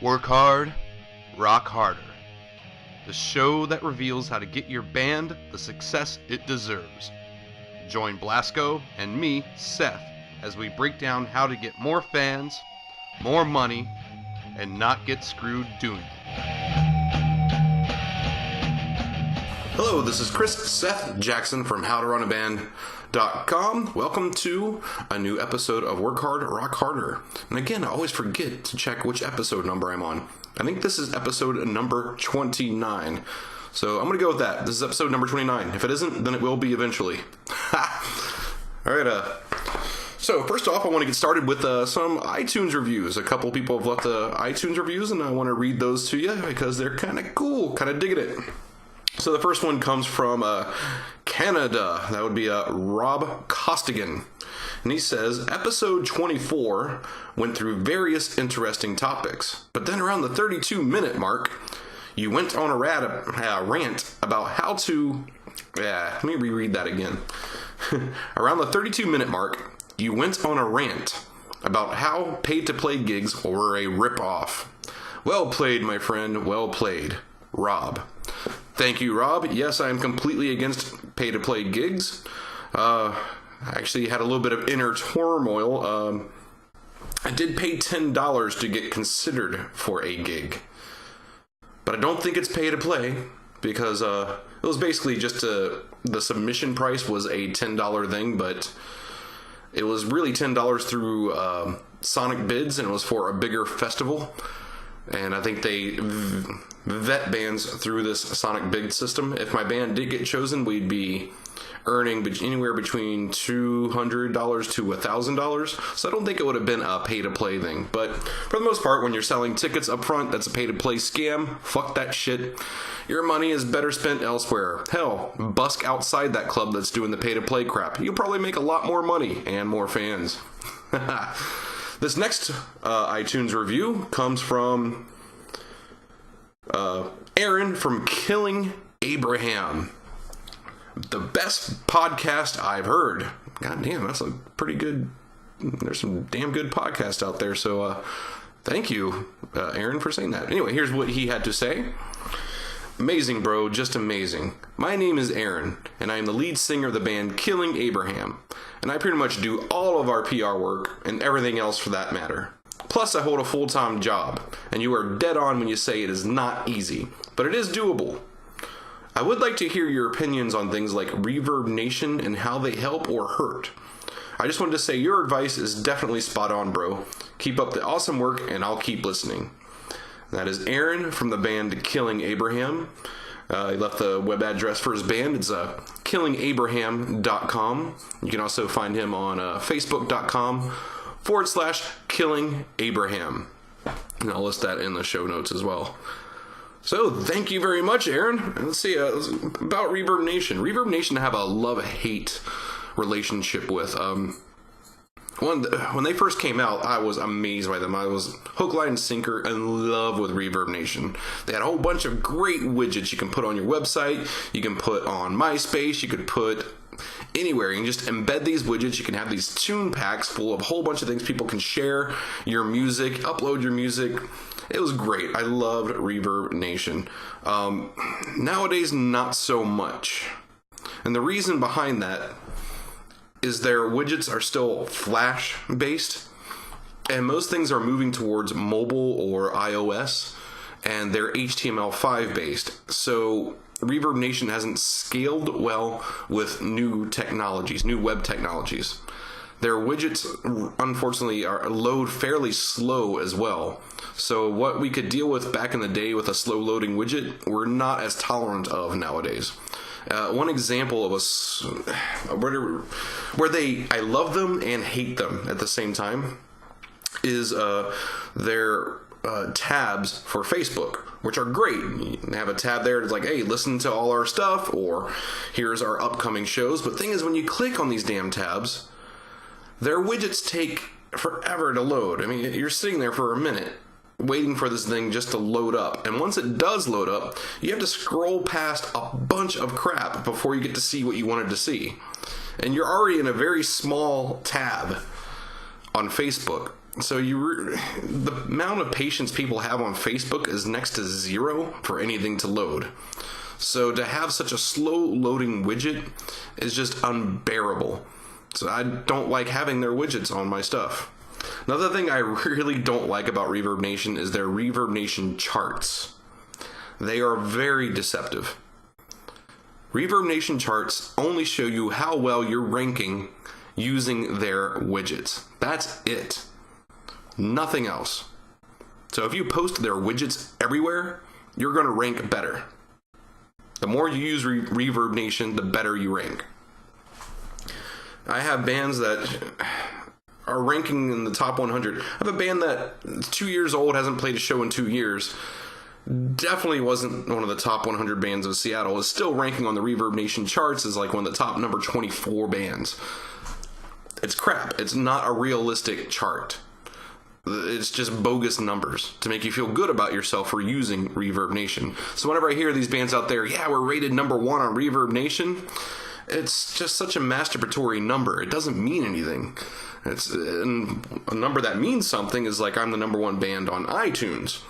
Work hard, rock harder. The show that reveals how to get your band the success it deserves. Join Blasco and me, Seth, as we break down how to get more fans, more money, and not get screwed doing it. Hello, this is Seth Jackson from HowToRunABand.com. Welcome to a new episode of Work Hard, Rock Harder. And again, I always forget to check which episode number I'm on. I think this is episode number 29. So I'm going to go with that. This is episode number 29. If it isn't, then it will be eventually. Alright, so first off, I want to get started with some iTunes reviews. A couple people have left iTunes reviews, and I want to read those to you because they're kind of cool, kind of digging it. So the first one comes from Canada. That would be Rob Costigan. And he says, episode 24 went through various interesting topics, but then around the 32-minute mark, you went on a rant about how to... let me reread that again. Around the 32-minute mark, you went on a rant about how pay-to-play gigs were a rip-off. Well played, my friend. Well played. Rob. Thank you, Rob. Yes, I am completely against pay-to-play gigs. I actually had a little bit of inner turmoil. I did pay $10 to get considered for a gig. But I don't think it's pay-to-play because it was basically just the submission price was a $10 thing, but it was really $10 through Sonic Bids, and it was for a bigger festival. And I think they vet bands through this Sonic Bid system. If my band did get chosen, we'd be earning anywhere between $200 to $1,000. So I don't think it would have been a pay-to-play thing. But for the most part, when you're selling tickets up front, that's a pay-to-play scam. Fuck that shit. Your money is better spent elsewhere. Hell, busk outside that club that's doing the pay-to-play crap. You'll probably make a lot more money and more fans. This next iTunes review comes from Aaron from Killing Abraham. The best podcast I've heard. God damn, that's a pretty good... There's some damn good podcasts out there, so thank you, Aaron, for saying that. Anyway, here's what he had to say. Amazing, bro, just amazing. My name is Aaron, and I am the lead singer of the band Killing Abraham, and I pretty much do all of our PR work and everything else for that matter. Plus, I hold a full-time job, and you are dead on when you say it is not easy, but it is doable. I would like to hear your opinions on things like ReverbNation and how they help or hurt. I just wanted to say your advice is definitely spot on, bro. Keep up the awesome work, and I'll keep listening. That is Aaron from the band Killing Abraham. He left the web address for his band. It's killingabraham.com. You can also find him on facebook.com/Killing Abraham. And I'll list that in the show notes as well. So, thank you very much, Aaron. Let's see, about ReverbNation. ReverbNation I have a love-hate relationship with. When they first came out, I was amazed by them. I was hook, line, and sinker in love with ReverbNation. They had a whole bunch of great widgets you can put on your website, you can put on MySpace, you could put anywhere. You can just embed these widgets. You can have these tune packs full of a whole bunch of things. People can share your music, upload your music. It was great. I loved ReverbNation. Nowadays, not so much. And the reason behind that is their widgets are still Flash-based, and most things are moving towards mobile or iOS, and they're HTML5-based. So ReverbNation hasn't scaled well with new technologies, new web technologies. Their widgets, unfortunately, load fairly slow as well. So what we could deal with back in the day with a slow-loading widget, we're not as tolerant of nowadays. One example of where I love them and hate them at the same time is their tabs for Facebook, which are great. You have a tab there that's like, hey, listen to all our stuff, or here's our upcoming shows. But the thing is, when you click on these damn tabs, their widgets take forever to load. I mean, you're sitting there for a minute waiting for this thing just to load up. And once it does load up, you have to scroll past a bunch of crap before you get to see what you wanted to see. And you're already in a very small tab on Facebook. So the amount of patience people have on Facebook is next to zero for anything to load. So to have such a slow loading widget is just unbearable. So I don't like having their widgets on my stuff. Another thing I really don't like about ReverbNation is their ReverbNation charts. They are very deceptive. ReverbNation charts only show you how well you're ranking using their widgets. That's it. Nothing else. So if you post their widgets everywhere, you're going to rank better. The more you use ReverbNation, the better you rank. I have bands that are ranking in the top 100. I have a band that is 2 years old, hasn't played a show in 2 years. Definitely wasn't one of the top 100 bands of Seattle. Is still ranking on the ReverbNation charts as like one of the top number 24 bands. It's crap. It's not a realistic chart. It's just bogus numbers to make you feel good about yourself for using ReverbNation. So whenever I hear these bands out there, yeah, we're rated number 1 on ReverbNation, it's just such a masturbatory number. It doesn't mean anything. And a number that means something is like I'm the number 1 band on iTunes.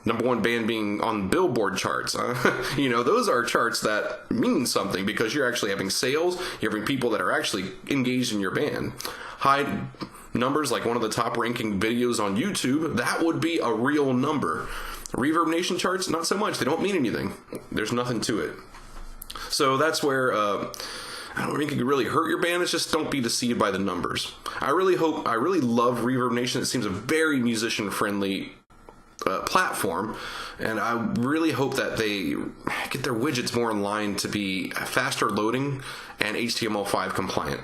Number 1 band being on Billboard charts. Those are charts that mean something because you're actually having sales. You're having people that are actually engaged in your band. High numbers like one of the top ranking videos on YouTube, that would be a real number. ReverbNation charts, not so much. They don't mean anything. There's nothing to it. So that's where I don't think it could really hurt your band. It's just don't be deceived by the numbers. I really love ReverbNation. It seems a very musician friendly platform, and I really hope that they get their widgets more in line to be faster loading and HTML5 compliant.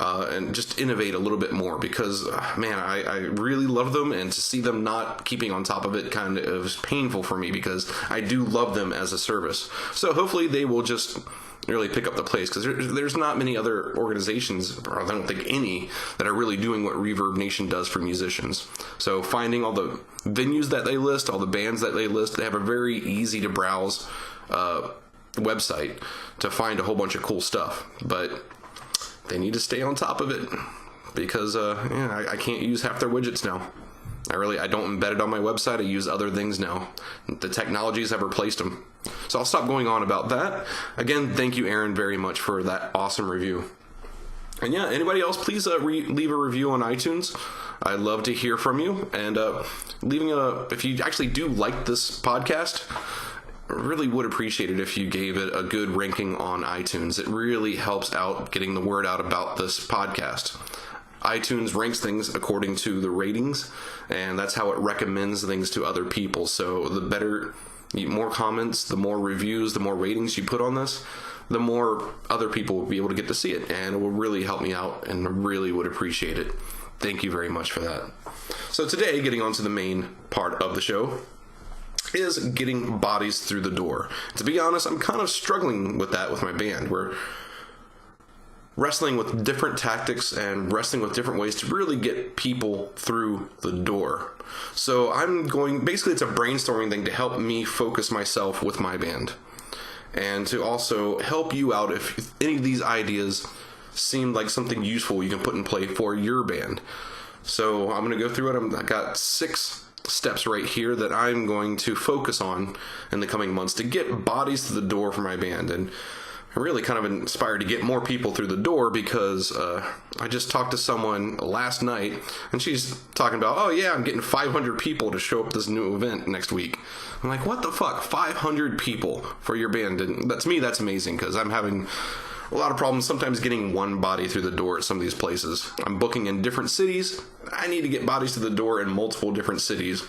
And just innovate a little bit more because, man, I really love them, and to see them not keeping on top of it kind of is painful for me because I do love them as a service. So hopefully they will just really pick up the pace because there's not many other organizations, or I don't think any, that are really doing what ReverbNation does for musicians. So finding all the venues that they list, all the bands that they list, they have a very easy to browse website to find a whole bunch of cool stuff. But they need to stay on top of it because I can't use half their widgets now. I don't embed it on my website. I use other things now. The technologies have replaced them. So I'll stop going on about that. Again, thank you, Aaron, very much for that awesome review. And yeah, anybody else, please leave a review on iTunes. I'd love to hear from you. And if you actually do like this podcast, really would appreciate it if you gave it a good ranking on iTunes. It really helps out getting the word out about this podcast. iTunes ranks things according to the ratings, and that's how it recommends things to other people. So the more comments, the more reviews, the more ratings you put on this, the more other people will be able to get to see it, and it will really help me out, and really would appreciate it. Thank you very much for that. So today, getting on to the main part of the show, is getting bodies through the door. To be honest, I'm kind of struggling with that with my band. We're wrestling with different tactics and wrestling with different ways to really get people through the door. So basically it's a brainstorming thing to help me focus myself with my band, and to also help you out if any of these ideas seem like something useful you can put in play for your band. So I'm going to go through it. I got 6 steps right here that I'm going to focus on in the coming months to get bodies to the door for my band. And I'm really kind of inspired to get more people through the door because I just talked to someone last night, and she's talking about, oh yeah, I'm getting 500 people to show up this new event next week. I'm like, what the fuck? 500 people for your band? And to me, that's amazing because I'm having a lot of problems sometimes getting one body through the door at some of these places. I'm booking in different cities. I need to get bodies to the door in multiple different cities.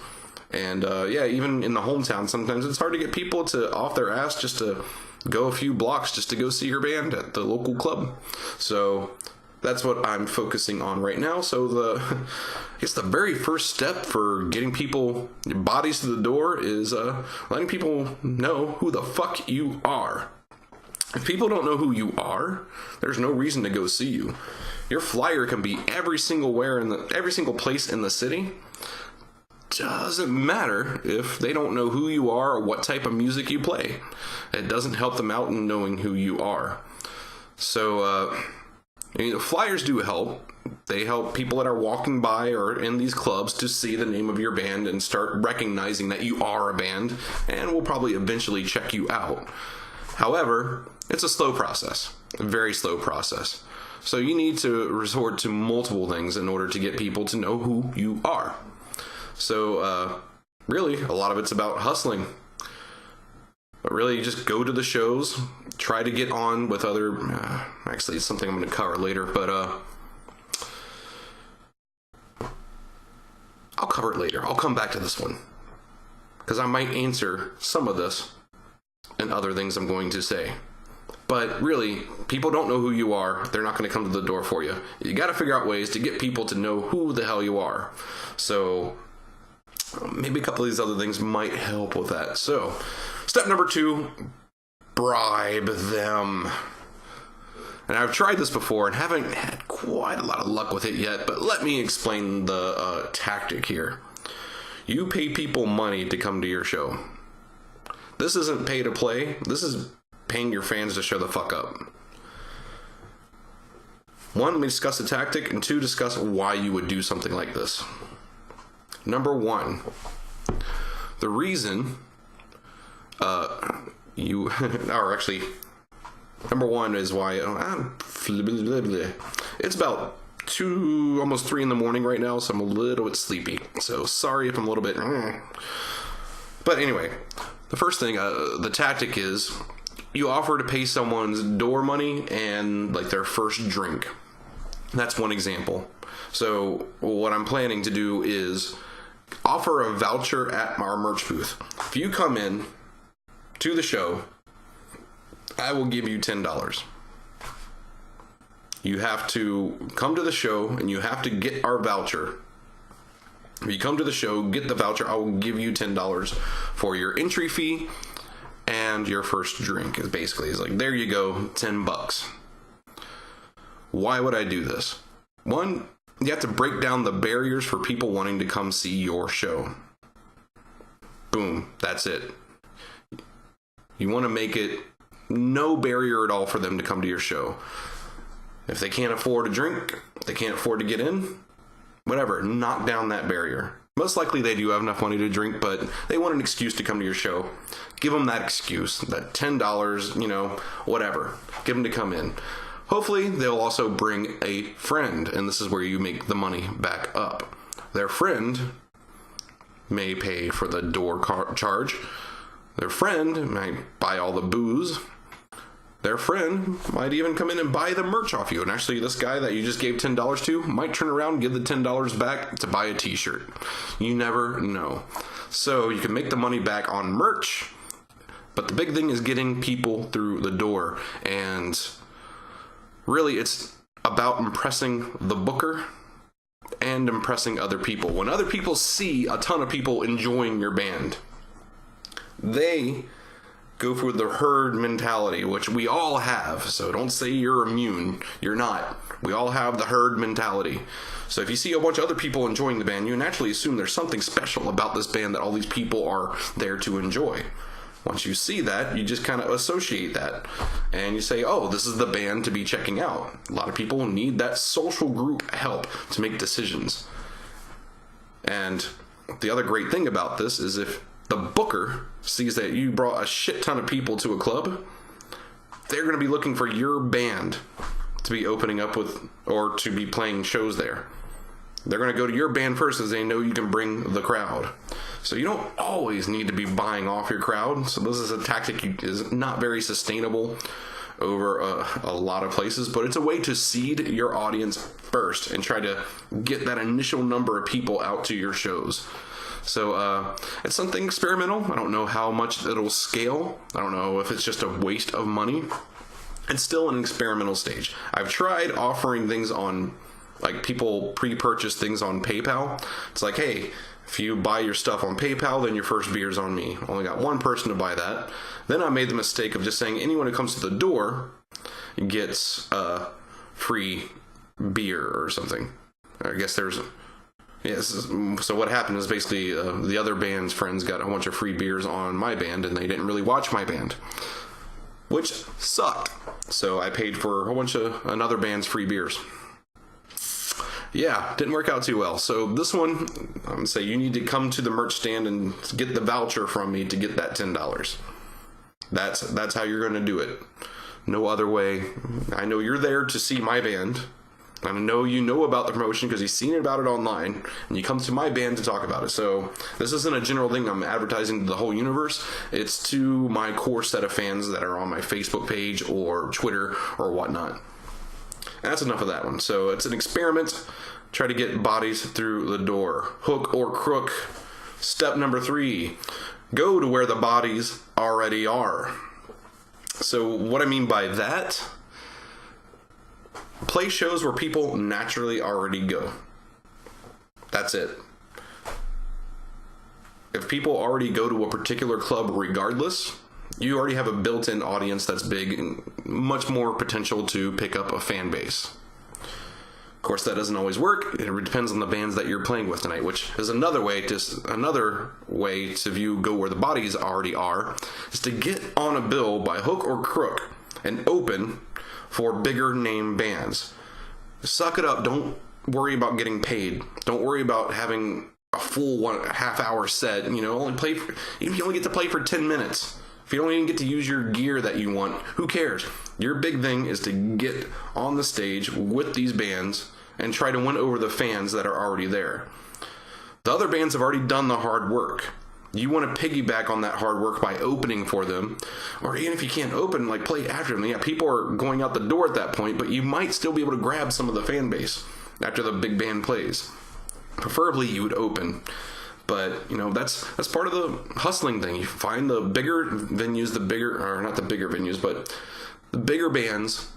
And even in the hometown, sometimes it's hard to get people to off their ass just to go a few blocks just to go see your band at the local club. So that's what I'm focusing on right now. So I guess the very first step for getting people bodies to the door is letting people know who the fuck you are. If people don't know who you are, there's no reason to go see you. Your flyer can be every single place in the city. Doesn't matter if they don't know who you are or what type of music you play. It doesn't help them out in knowing who you are. So, flyers do help, They help people that are walking by or in these clubs to see the name of your band and start recognizing that you are a band, and will probably eventually check you out. However, it's a slow process, a very slow process. So you need to resort to multiple things in order to get people to know who you are. So really, a lot of it's about hustling. But really, just go to the shows, try to get on with other... actually, it's something I'm going to cover later, but I'll cover it later. I'll come back to this one, because I might answer some of this and other things I'm going to say. But really, people don't know who you are. They're not going to come to the door for you. You got to figure out ways to get people to know who the hell you are. So maybe a couple of these other things might help with that. So step number 2, bribe them. And I've tried this before and haven't had quite a lot of luck with it yet, but let me explain the tactic here. You pay people money to come to your show. This isn't pay to play. This is paying your fans to show the fuck up. 1, let me discuss the tactic, and 2, discuss why you would do something like this. Number 1, the reason you, or actually, number 1 is why it's about 2, almost 3 in the morning right now, so I'm a little bit sleepy. So sorry if I'm a little bit. But anyway, the first thing, the tactic is you offer to pay someone's door money and like their first drink. That's one example. So what I'm planning to do is offer a voucher at our merch booth. If you come in to the show, I will give you $10. You have to come to the show and you have to get our voucher. If you come to the show, get the voucher, I will give you $10 for your entry fee and your first drink. Is basically, it's like, there you go, $10. Why would I do this? 1, you have to break down the barriers for people wanting to come see your show. Boom, that's it. You want to make it no barrier at all for them to come to your show. If they can't afford a drink, they can't afford to get in, whatever, knock down that barrier. Most likely they do have enough money to drink, but they want an excuse to come to your show. Give them that excuse, that $10, whatever. Give them to come in. Hopefully they'll also bring a friend, and this is where you make the money back up. Their friend may pay for the door charge. Their friend might buy all the booze. Their friend might even come in and buy the merch off you. And actually, this guy that you just gave $10 to might turn around and give the $10 back to buy a t-shirt. You never know. So you can make the money back on merch, but the big thing is getting people through the door. And really, it's about impressing the booker and impressing other people. When other people see a ton of people enjoying your band, they go for the herd mentality, which we all have. So don't say you're immune. You're not. We all have the herd mentality. So if you see a bunch of other people enjoying the band, you naturally assume there's something special about this band that all these people are there to enjoy. Once you see that, you just kind of associate that. And you say, oh, this is the band to be checking out. A lot of people need that social group help to make decisions. And the other great thing about this is if the booker sees that you brought a shit ton of people to a club, they're going to be looking for your band to be opening up with or to be playing shows there. They're going to go to your band first as they know you can bring the crowd. So you don't always need to be buying off your crowd. So this is a tactic that is not very sustainable over a lot of places, but it's a way to seed your audience first and try to get that initial number of people out to your shows. So it's something experimental. I don't know how much it'll scale. I don't know if it's just a waste of money. It's still an experimental stage. I've tried offering things on, like, people pre-purchase things on PayPal. It's like, hey, if you buy your stuff on PayPal, then your first beer's on me. Only got one person to buy that. Then I made the mistake of just saying anyone who comes to the door gets free beer or something. I guess there's... Yes, so what happened is basically the other band's friends got a bunch of free beers on my band, and they didn't really watch my band, which sucked. So I paid for a whole bunch of another band's free beers. yeah, didn't work out too well. So this one, I'm gonna say you need to come to the merch stand and get the voucher from me to get that $10. That's how you're gonna do it. No other way. I know you're there to see my band. I know you know about the promotion because you've seen about it online, and you come to my band to talk about it. So this isn't a general thing I'm advertising to the whole universe. It's to my core set of fans that are on my Facebook page or Twitter or whatnot. And that's enough of that one. So it's an experiment. Try to get bodies through the door. Hook or crook. Step number 3. Go to where the bodies already are. So what I mean by that, play shows where people naturally already go. That's it. If people already go to a particular club regardless, you already have a built-in audience that's big and much more potential to pick up a fan base. Of course, that doesn't always work. It depends on the bands that you're playing with tonight, which is another way to view go where the bodies already are, is to get on a bill by hook or crook and open for bigger name bands. Suck it up. Don't worry about getting paid. Don't worry about having a full half-hour set. You know, even if you only get to play for 10 minutes. If you don't even get to use your gear that you want, who cares? Your big thing is to get on the stage with these bands and try to win over the fans that are already there. The other bands have already done the hard work. You want to piggyback on that hard work by opening for them, or even if you can't open, like play after them. Yeah, people are going out the door at that point, but you might still be able to grab some of the fan base after the big band plays. Preferably you would open. But, you know, that's part of the hustling thing. You find the bigger venues, not the bigger venues, but the bigger bands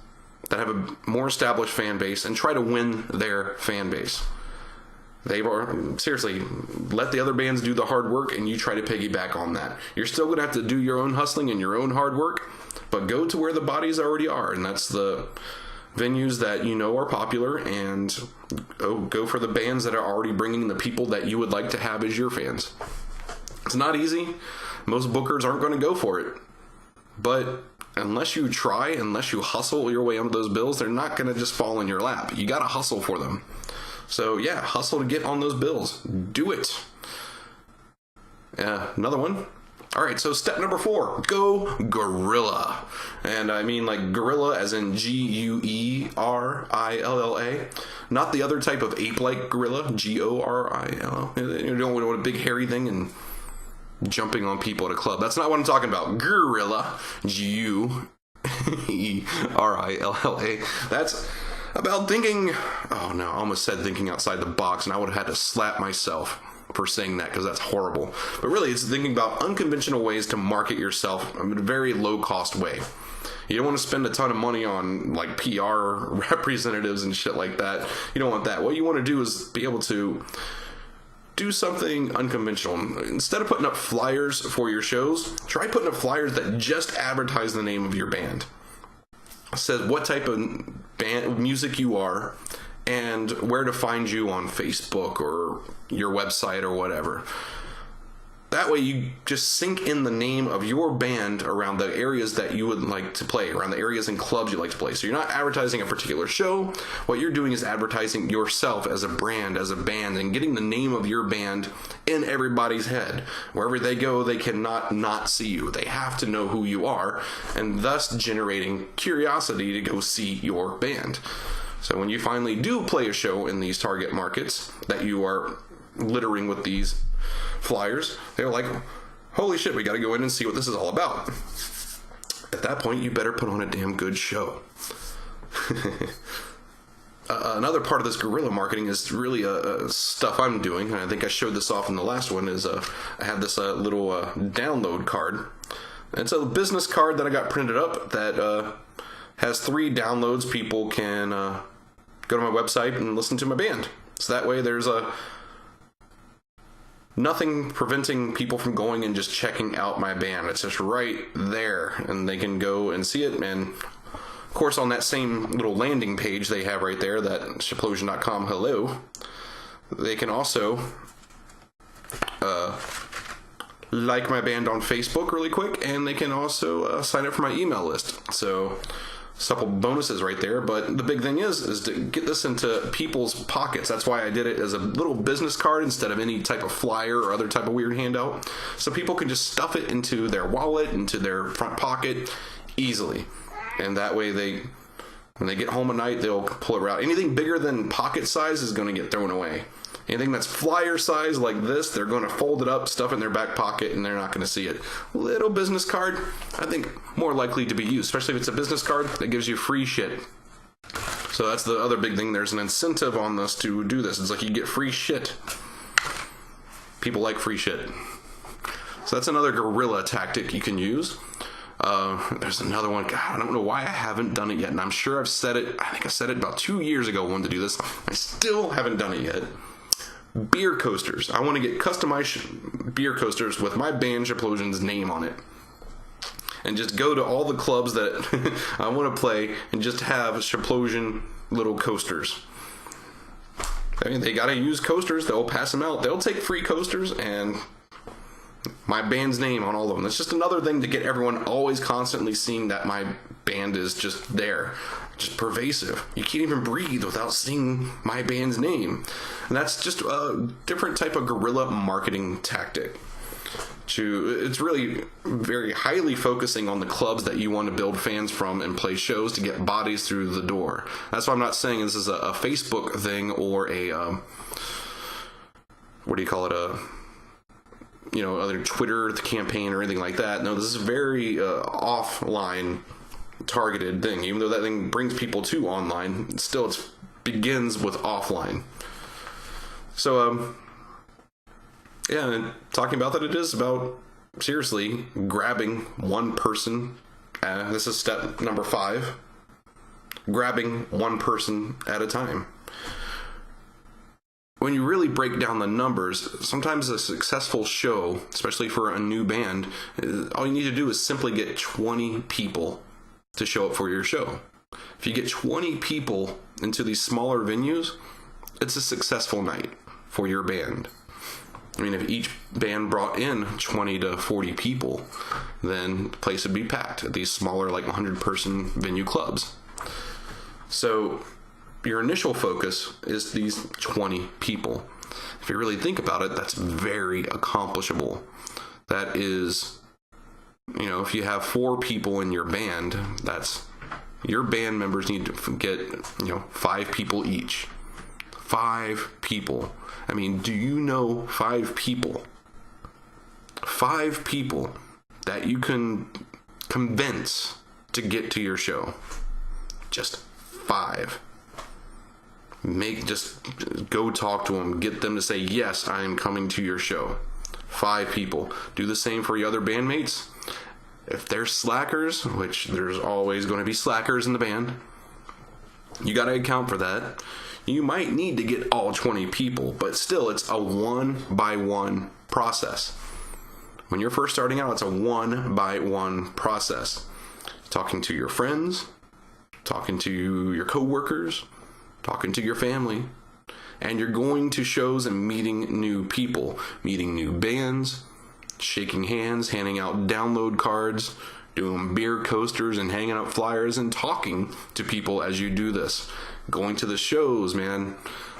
that have a more established fan base and try to win their fan base. Seriously, let the other bands do the hard work and you try to piggyback on that. You're still going to have to do your own hustling and your own hard work, but go to where the bodies already are. And that's the venues that you know are popular, and go for the bands that are already bringing the people that you would like to have as your fans. It's not easy. Most bookers aren't going to go for it. But unless you try, unless you hustle your way onto those bills, they're not going to just fall in your lap. You got to hustle for them. So yeah, hustle to get on those bills. Do it. Yeah, another one. All right, so step number 4, go guerrilla. And I mean like gorilla as in Guerrilla, not the other type of ape-like gorilla, Gorilla. You don't want a big hairy thing and jumping on people at a club. That's not what I'm talking about. Guerrilla, Guerrilla. That's about thinking, oh no, I almost said thinking outside the box, and I would have had to slap myself for saying that because that's horrible. But really, it's thinking about unconventional ways to market yourself in a very low-cost way. You don't want to spend a ton of money on like PR representatives and shit like that. You don't want that. What you want to do is be able to do something unconventional. Instead of putting up flyers for your shows, try putting up flyers that just advertise the name of your band. It says what type of band music you are and where to find you on Facebook or your website or whatever. That way you just sync in the name of your band around the areas that you would like to play, around the areas and clubs you like to play. So you're not advertising a particular show. What you're doing is advertising yourself as a brand, as a band, and getting the name of your band in everybody's head. Wherever they go, they cannot not see you. They have to know who you are, and thus generating curiosity to go see your band. So when you finally do play a show in these target markets that you are littering with these flyers, they're like, holy shit, we got to go in and see what this is all about. At that point, you better put on a damn good show. Another part of this guerrilla marketing is really stuff I'm doing, and I think I showed this off in the last one, is I had this little download card. It's a business card that I got printed up that has 3 downloads. People can go to my website and listen to my band. So that way there's nothing preventing people from going and just checking out my band. It's just right there, and they can go and see it. And of course, on that same little landing page they have right there, that shiplosion.com hello, they can also like my band on Facebook really quick, and they can also sign up for my email list. So couple bonuses right there, but the big thing is to get this into people's pockets. That's why I did it as a little business card instead of any type of flyer or other type of weird handout, so people can just stuff it into their wallet, into their front pocket easily, and that way when they get home at night, they'll pull it out. Anything bigger than pocket size is going to get thrown away. Anything that's flyer size like this, they're going to fold it up, stuff it in their back pocket, and they're not going to see it. Little business card, I think more likely to be used, especially if it's a business card that gives you free shit. So that's the other big thing. There's an incentive on this to do this. It's like you get free shit. People like free shit. So that's another guerrilla tactic you can use. There's another one. God, I don't know why I haven't done it yet, and I'm sure I've said it. I think I said it about 2 years ago. I wanted to do this. I still haven't done it yet. Beer coasters. I want to get customized beer coasters with my band Shaplosion's name on it, and just go to all the clubs that I want to play and just have Shaplosion little coasters. I mean, they gotta use coasters. They'll pass them out. They'll take free coasters and my band's name on all of them. That's just another thing to get everyone always constantly seeing that my band is just there, just pervasive. You can't even breathe without seeing my band's name. And that's just a different type of guerrilla marketing tactic. It's really very highly focusing on the clubs that you want to build fans from and play shows to get bodies through the door. That's why I'm not saying this is a Facebook thing or a what do you call it, other Twitter campaign or anything like that. No, this is a very offline targeted thing. Even though that thing brings people to online, still it begins with offline. So yeah, and talking about that, it is about seriously grabbing one person. This is step number 5. Grabbing one person at a time. When you really break down the numbers, sometimes a successful show, especially for a new band, all you need to do is simply get 20 people to show up for your show. If you get 20 people into these smaller venues, it's a successful night for your band. I mean, if each band brought in 20 to 40 people, then the place would be packed at these smaller, like 100-person venue clubs. So your initial focus is these 20 people. If you really think about it, that's very accomplishable. That is, if you have 4 people in your band, that's your band members need to get, 5 people each. 5 people. I mean, do you know 5 people? 5 people that you can convince to get to your show. Just 5. Just go talk to them. Get them to say, yes, I am coming to your show. 5 people. Do the same for your other bandmates. If they're slackers, which there's always going to be slackers in the band, you got to account for that. You might need to get all 20 people, but still, it's a one-by-one process. When you're first starting out, it's a one-by-one process. Talking to your friends, talking to your coworkers, talking to your family, and you're going to shows and meeting new people, meeting new bands, shaking hands, handing out download cards, doing beer coasters and hanging out flyers and talking to people as you do this. Going to the shows, man,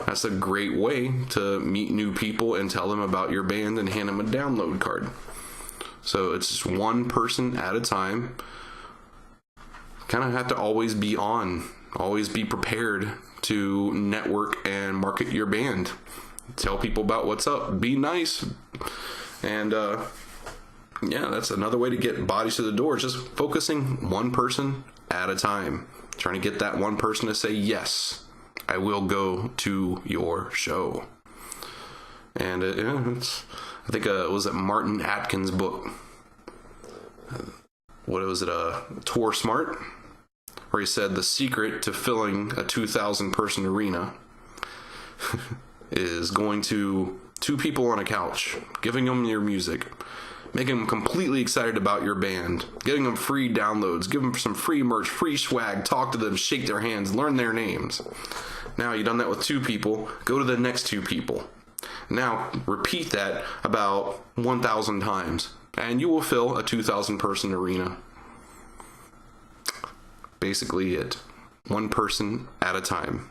that's a great way to meet new people and tell them about your band and hand them a download card. So it's just one person at a time. Kind of have to always be on, always be prepared to network and market your band. Tell people about what's up. Be nice. And yeah, that's another way to get bodies to the door. Just focusing one person at a time. Trying to get that one person to say, yes, I will go to your show. And I think it was Martin Atkins' book. What was it? Tour Smart? Where he said the secret to filling a 2,000 person arena is going to 2 people on a couch, giving them your music, making them completely excited about your band, getting them free downloads, give them some free merch, free swag, talk to them, shake their hands, learn their names. Now you've done that with 2 people, go to the next 2 people. Now repeat that about 1,000 times, and you will fill a 2,000 person arena. basically it. One person at a time.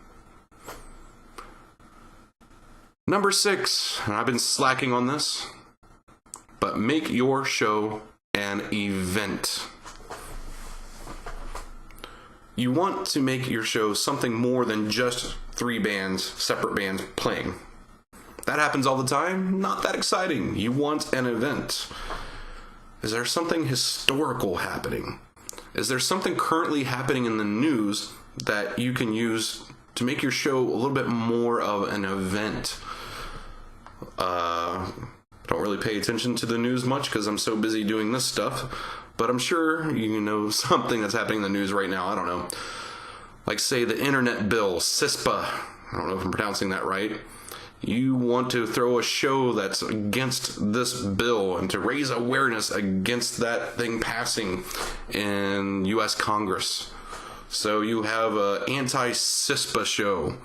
Number 6, and I've been slacking on this, but make your show an event. You want to make your show something more than just 3 bands, separate bands playing. That happens all the time. Not that exciting. You want an event. Is there something historical happening? Is there something currently happening in the news that you can use to make your show a little bit more of an event? Don't really pay attention to the news much because I'm so busy doing this stuff, but I'm sure you know something that's happening in the news right now. I don't know. Like, say, the internet bill, CISPA. I don't know if I'm pronouncing that right. You want to throw a show that's against this bill and to raise awareness against that thing passing in U.S. Congress. So you have an anti-CISPA show.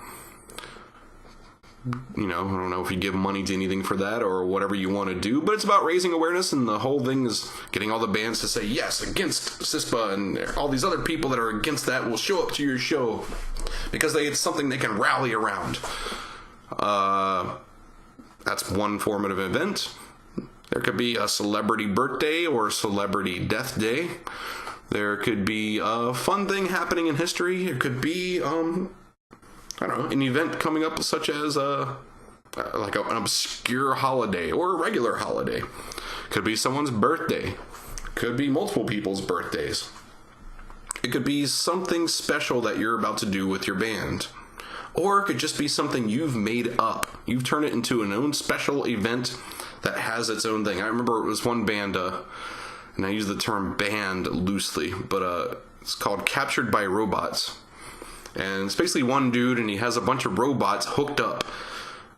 You know, I don't know if you give money to anything for that or whatever you want to do, but it's about raising awareness, and the whole thing is getting all the bands to say yes against CISPA, and all these other people that are against that will show up to your show because it's something they can rally around. That's one formative event. There could be a celebrity birthday or celebrity death day. There could be a fun thing happening in history. It could be, I don't know, an event coming up such as an obscure holiday or a regular holiday. Could be someone's birthday. Could be multiple people's birthdays. It could be something special that you're about to do with your band. Or it could just be something you've made up. You've turned it into an own special event that has its own thing. I remember it was one band, and I use the term band loosely, but it's called Captured by Robots. And it's basically one dude, and he has a bunch of robots hooked up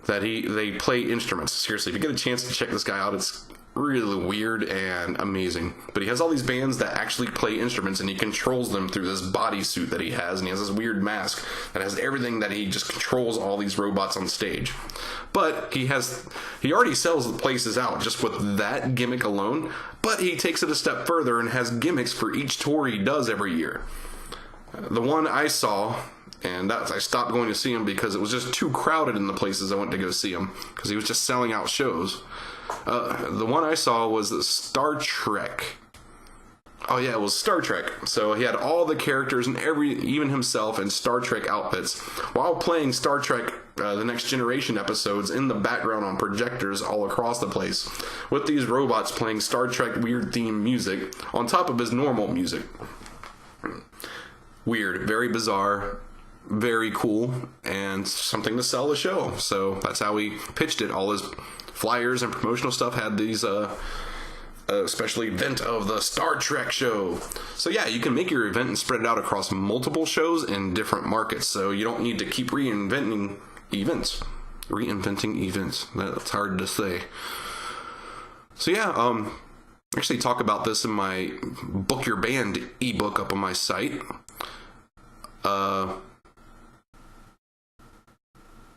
that they play instruments. Seriously, if you get a chance to check this guy out, it's really weird and amazing. But he has all these bands that actually play instruments, and he controls them through this bodysuit that he has, and he has this weird mask that has everything that he just controls all these robots on stage. But he already sells the places out just with that gimmick alone, but he takes it a step further and has gimmicks for each tour he does every year. The one I saw, and I stopped going to see him because it was just too crowded in the places I went to go see him, because he was just selling out shows. The one I saw was the Star Trek. Oh yeah, it was Star Trek. So he had all the characters and even himself in Star Trek outfits while playing Star Trek The Next Generation episodes in the background on projectors all across the place, with these robots playing Star Trek weird theme music on top of his normal music. Weird, very bizarre, very cool, and something to sell the show. So that's how he pitched it. All his flyers and promotional stuff had these special event of the Star Trek show. So yeah, you can make your event and spread it out across multiple shows in different markets. So you don't need to keep reinventing events. That's hard to say. So yeah, actually talk about this in my Book Your Band ebook up on my site.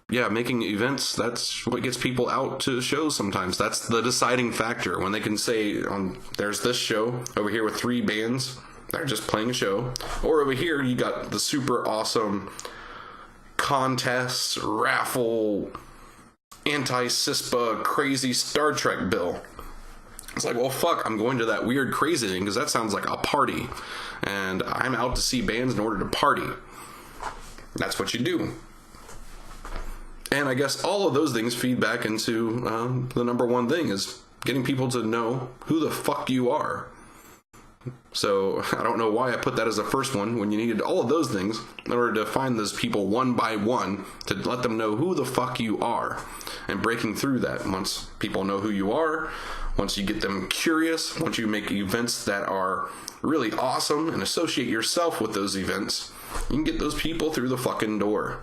Yeah, making events, that's what gets people out to shows sometimes. That's the deciding factor. When they can say, there's this show over here with 3 bands that are just playing a show. Or over here, you got the super awesome contest, raffle, anti-CISPA, crazy Star Trek bill. It's like, well, fuck, I'm going to that weird crazy thing because that sounds like a party. And I'm out to see bands in order to party. That's what you do. And I guess all of those things feed back into the number one thing is getting people to know who the fuck you are. So I don't know why I put that as the first one when you needed all of those things in order to find those people one by one to let them know who the fuck you are. And breaking through that, once people know who you are, once you get them curious, once you make events that are really awesome and associate yourself with those events, you can get those people through the fucking door.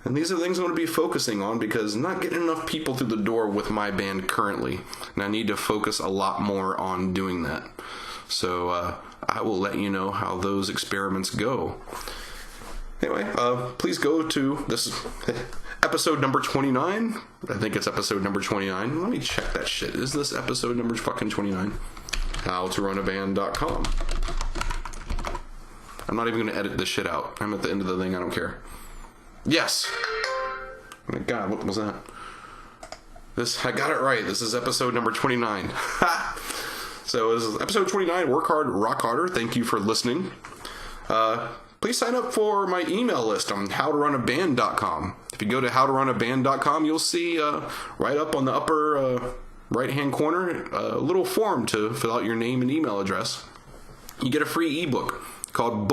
And these are things I'm going to be focusing on because I'm not getting enough people through the door with my band currently. And I need to focus a lot more on doing that. So I will let you know how those experiments go. Anyway, please go to this episode number 29. I think it's episode number 29. Let me check that shit. Is this episode number fucking 29? HowToRunABand.com. I'm not even going to edit this shit out. I'm at the end of the thing. I don't care. Yes. Oh my God, what was that? I got it right. This is episode number 29. So this is episode 29, Work Hard, Rock Harder. Thank you for listening. Please sign up for my email list on howtorunaband.com. If you go to howtorunaband.com, you'll see right up on the upper right-hand corner a little form to fill out your name and email address. You get a free ebook called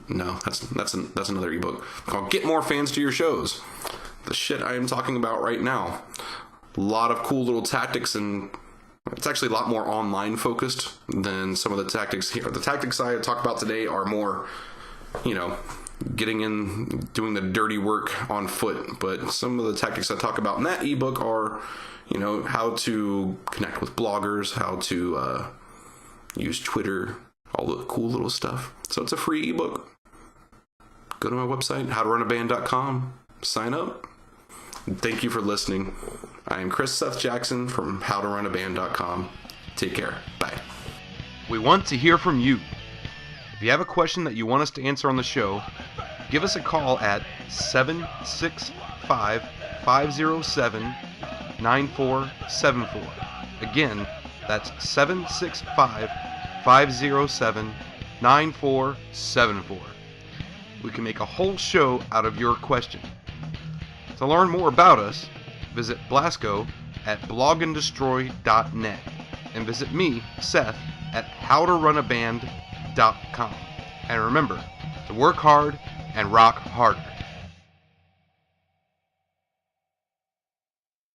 that's another ebook called Get More Fans to Your Shows. The shit I am talking about right now. A lot of cool little tactics, and it's actually a lot more online focused than some of the tactics here. The tactics I talk about today are more, getting in, doing the dirty work on foot. But some of the tactics I talk about in that ebook are, how to connect with bloggers, how to use Twitter, all the cool little stuff. So it's a free ebook. Go to my website, howtorunaband.com, sign up. Thank you for listening. I am Chris Seth Jackson from howtorunaband.com. Take care. Bye. We want to hear from you. If you have a question that you want us to answer on the show, give us a call at 765-507-9474. Again, that's 765-507-9474. We can make a whole show out of your question. To learn more about us, visit Blasco at bloganddestroy.net and visit me, Seth, at howtorunaband.com. And remember to work hard and rock harder.